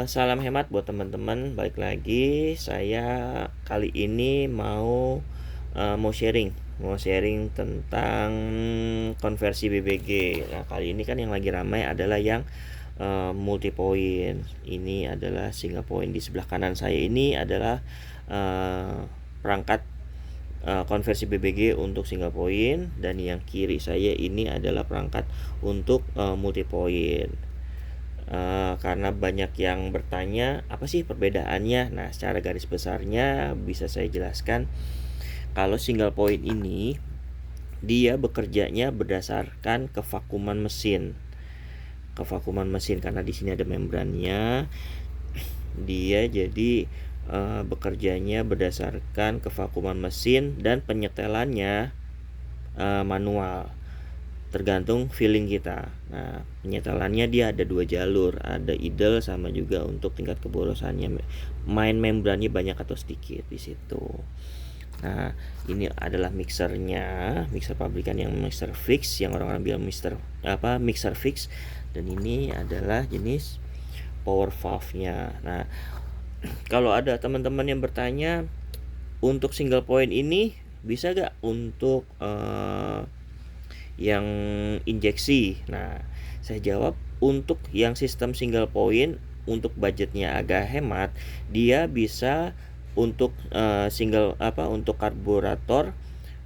Salam hemat buat teman-teman. Balik lagi, saya kali ini mau sharing tentang konversi BBG. Nah, kali ini kan yang lagi ramai adalah yang multi point. Ini adalah single point. Di sebelah kanan saya ini adalah perangkat konversi BBG untuk single point, dan yang kiri saya ini adalah perangkat untuk multi point. Karena banyak yang bertanya apa sih perbedaannya. Nah, secara garis besarnya bisa saya jelaskan. Kalau single point ini dia bekerjanya berdasarkan kevakuman mesin. Karena di sini ada membrannya. Dia jadi bekerjanya berdasarkan kevakuman mesin, dan penyetelannya manual, tergantung feeling kita. Nah, penyetelannya dia ada 2 jalur, ada idle sama juga untuk tingkat keborosannya. Main membrannya banyak atau sedikit di situ. Nah, ini adalah mixer pabrikan yang mixer fix, yang orang-orang bilang mixer fix, dan ini adalah jenis power valve-nya. Nah, kalau ada teman-teman yang bertanya untuk single point ini bisa gak untuk yang injeksi. Nah, saya jawab untuk yang sistem single point, untuk budgetnya agak hemat, dia bisa untuk untuk karburator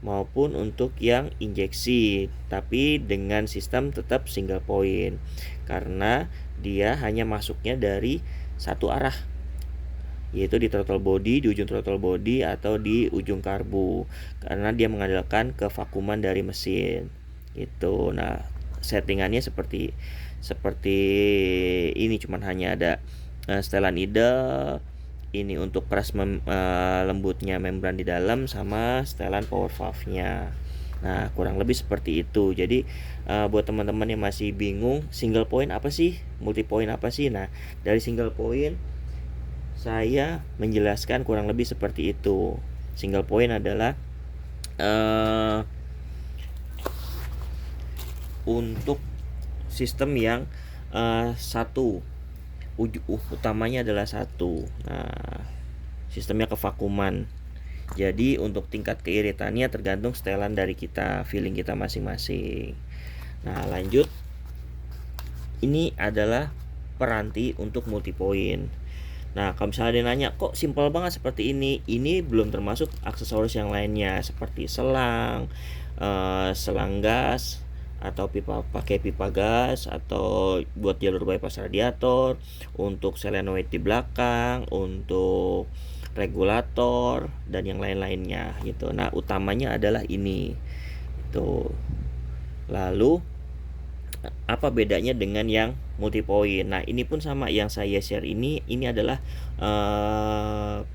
maupun untuk yang injeksi, tapi dengan sistem tetap single point, karena dia hanya masuknya dari satu arah, yaitu di throttle body, di ujung throttle body atau di ujung karbu, karena dia mengandalkan kevakuman dari mesin itu. Nah, settingannya seperti ini, cuman hanya ada setelan idle, ini untuk keras lembutnya membran di dalam, sama setelan power valve-nya. Nah, kurang lebih seperti itu. Jadi buat teman-teman yang masih bingung single point apa sih, multi point apa sih, nah dari single point saya menjelaskan kurang lebih seperti itu. Single point adalah untuk sistem yang satu, utamanya adalah satu. Nah, sistemnya kevakuman. Jadi untuk tingkat keiritannya tergantung setelan dari kita, feeling kita masing-masing. Nah, lanjut. Ini adalah peranti untuk multi point. Nah, kalau misalnya dia nanya, kok simpel banget seperti ini belum termasuk aksesoris yang lainnya seperti selang gas, atau pakai pipa gas, atau buat jalur bypass radiator, untuk solenoid di belakang, untuk regulator, dan yang lain-lainnya gitu. Nah, utamanya adalah ini itu. Lalu apa bedanya dengan yang multi point? Nah, ini pun sama, yang saya share ini adalah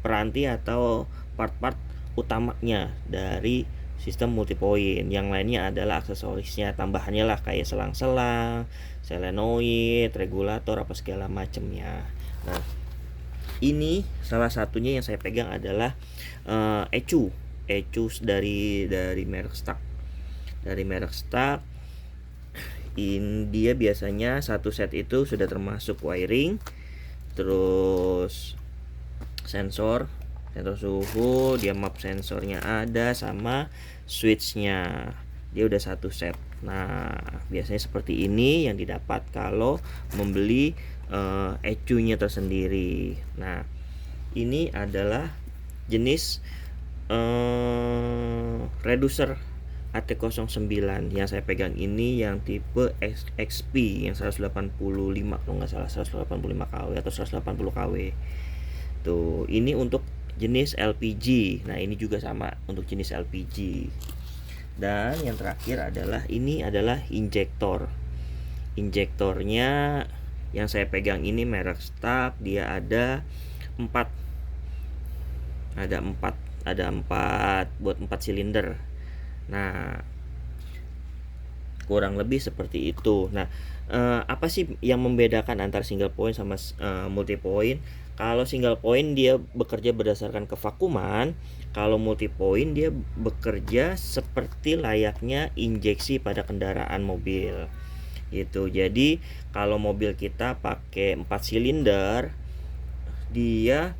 peranti atau part-part utamanya dari sistem multi point. Yang lainnya adalah aksesorisnya, tambahannya lah, kayak selang-selang, solenoid, regulator, apa segala macamnya. Nah, ini salah satunya yang saya pegang adalah ECU dari merek Stark. Dia biasanya satu set itu sudah termasuk wiring, terus sensor suhu, dia map sensornya ada, sama switchnya, dia udah satu set. Nah, biasanya seperti ini yang didapat kalau membeli ECU-nya tersendiri. Nah, ini adalah jenis reducer AT09 yang saya pegang ini, yang tipe XP yang 185 kalau nggak salah, 185 kW atau 180 kW. Tuh, ini untuk jenis LPG. Nah, ini juga sama untuk jenis LPG. Dan yang terakhir adalah injektor. Injektornya yang saya pegang ini merek Stark, dia ada 4 buat 4 silinder. Nah, kurang lebih seperti itu. Nah, apa sih yang membedakan antara single point sama multi point? Kalau single point dia bekerja berdasarkan kevakuman, kalau multi point dia bekerja seperti layaknya injeksi pada kendaraan mobil. Gitu. Jadi, kalau mobil kita pakai 4 silinder, dia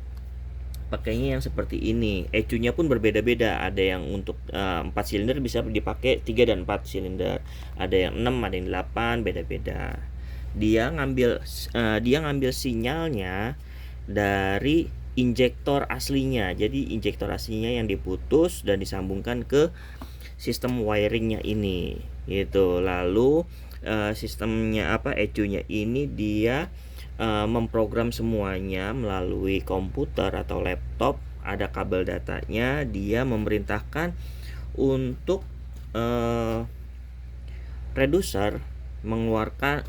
pakainya yang seperti ini. ECU-nya pun berbeda-beda. Ada yang untuk 4 silinder bisa dipakai 3 dan 4 silinder. Ada yang 6, ada yang 8, beda-beda. Dia ngambil sinyalnya dari injektor aslinya. Jadi injektor aslinya yang diputus dan disambungkan ke sistem wiringnya ini. Gitu. Lalu sistemnya ECU-nya ini dia memprogram semuanya melalui komputer atau laptop. Ada kabel datanya, dia memerintahkan untuk reducer mengeluarkan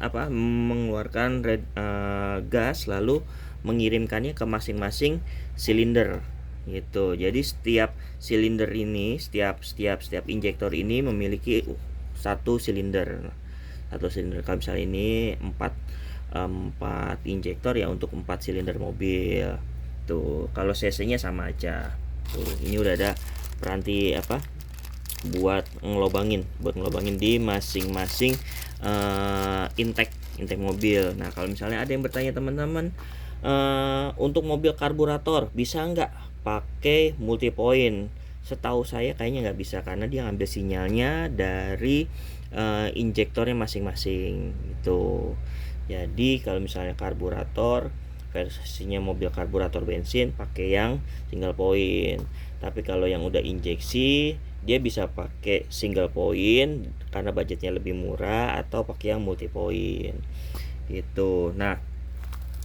gas, lalu mengirimkannya ke masing-masing silinder gitu. Jadi setiap silinder ini, setiap injektor ini memiliki satu silinder. Kalau misalnya ini 4 injektor ya untuk 4 silinder mobil. Tuh, kalau cc-nya sama aja. Tuh, ini udah ada peranti buat ngelobangin di masing-masing intake mobil. Nah, kalau misalnya ada yang bertanya teman-teman, untuk mobil karburator bisa nggak pakai multi point? Setahu saya kayaknya nggak bisa, karena dia ngambil sinyalnya dari injektornya masing-masing gitu. Jadi kalau misalnya karburator versinya mobil karburator bensin pakai yang single point. Tapi kalau yang udah injeksi dia bisa pakai single point karena budgetnya lebih murah, atau pakai yang multi point gitu. Nah,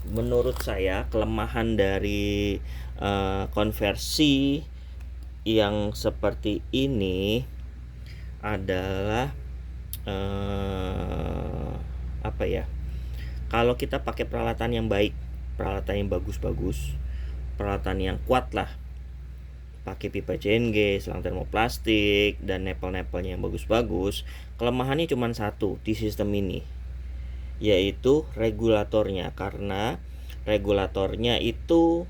menurut saya kelemahan dari konversi yang seperti ini adalah kalau kita pakai peralatan yang baik, peralatan yang bagus-bagus, peralatan yang kuat lah, pakai pipa CNG, selang termoplastik, dan nepel-nepelnya yang bagus-bagus, kelemahannya cuma satu di sistem ini, yaitu regulatornya. Karena regulatornya itu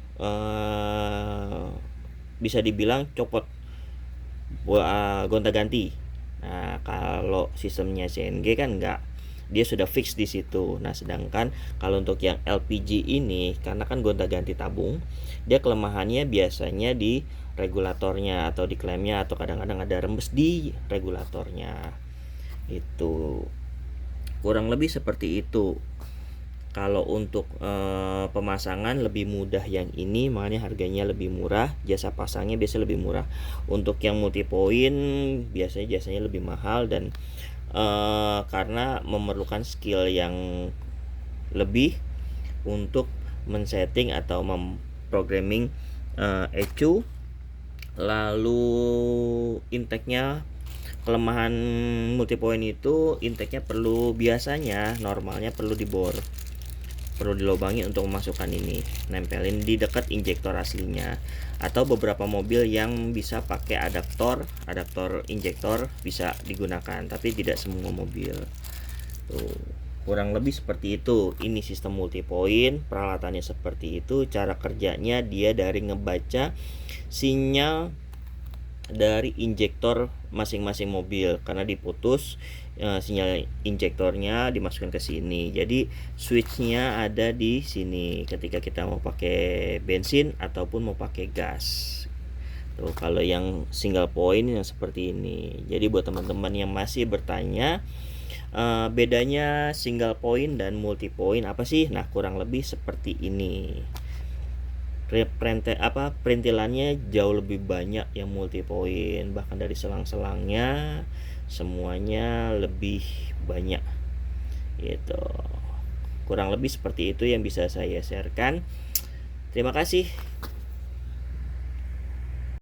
bisa dibilang copot, gonta-ganti. Nah, kalau sistemnya CNG kan enggak, dia sudah fix di situ. Nah, sedangkan kalau untuk yang LPG ini, karena kan gonta-ganti tabung, dia kelemahannya biasanya di regulatornya atau di klemnya, atau kadang-kadang ada rembes di regulatornya. Itu kurang lebih seperti itu. Kalau untuk pemasangan lebih mudah yang ini, makanya harganya lebih murah, jasa pasangnya biasanya lebih murah. Untuk yang multi point biasanya lebih mahal, dan karena memerlukan skill yang lebih untuk men-setting atau memprogramming ECU. Lalu intake-nya, kelemahan multipoint itu intake-nya biasanya normalnya perlu dibor, perlu dilubangi untuk memasukkan ini, nempelin di dekat injektor aslinya. Atau beberapa mobil yang bisa pakai adaptor injektor bisa digunakan, tapi tidak semua mobil. Tuh, kurang lebih seperti itu. Ini sistem multipoint, peralatannya seperti itu. Cara kerjanya dia dari ngebaca sinyal dari injektor masing-masing mobil, karena diputus sinyal injektornya dimasukkan ke sini. Jadi switchnya ada di sini ketika kita mau pakai bensin ataupun mau pakai gas. Tuh, kalau yang single point yang seperti ini. Jadi buat teman-teman yang masih bertanya bedanya single point dan multi point apa sih? Nah, kurang lebih seperti ini. Perintilannya jauh lebih banyak yang multi point, bahkan dari selang-selangnya semuanya lebih banyak gitu. Kurang lebih seperti itu yang bisa saya sharekan. Terima kasih.